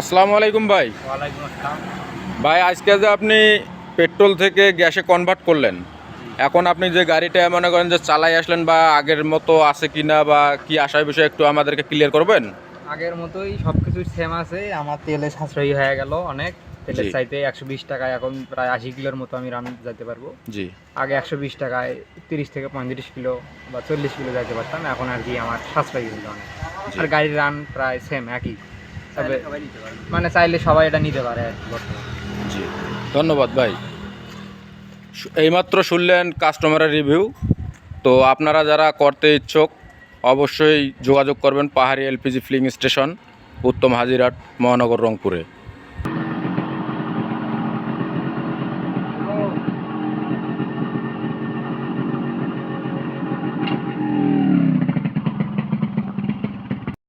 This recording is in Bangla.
আসসালামু আলাইকুম ভাই। ওয়ালাইকুম আসসালাম। ভাই আজকে যে আপনি পেট্রোল থেকে গ্যাসে কনভার্ট করলেন, এখন আপনি যে গাড়িটা মনে করেন যে চালাই আসলেন বা আগের মতো আছে কিনা বা কি আসার বিষয়ে একটু আমাদেরকে ক্লিয়ার করবেন? আগের মতোই সব কিছুই সেম আছে। আমার তেলে সাশ্রয়ী হয়ে গেল অনেক। তেলের জি চাইতে ১২০ টাকায় এখন প্রায় ৮০ কিলোর মতো আমি রান যেতে পারবো। জি আগে ১২০ টাকায় ৩০ থেকে ৩৫ কিলো বা ৪০ কিলো যেতে পারতাম। এখন আর কি আমার সাশ্রয়ী হলো অনেক। জি আর গাড়ির রান প্রায় সেম একই, তবে মানে চাইলে সবাই এটা নিতে পারে আর কি বর্তমানে। জি ধন্যবাদ ভাই। এইমাত্র শুনলেন কাস্টমারের রিভিউ। তো আপনারা যারা করতে ইচ্ছুক অবশ্যই যোগাযোগ করবেন পাহাড়ি এলপিজি ফিলিং স্টেশন, উত্তম হাজিরহাট, মহানগর, রংপুরে।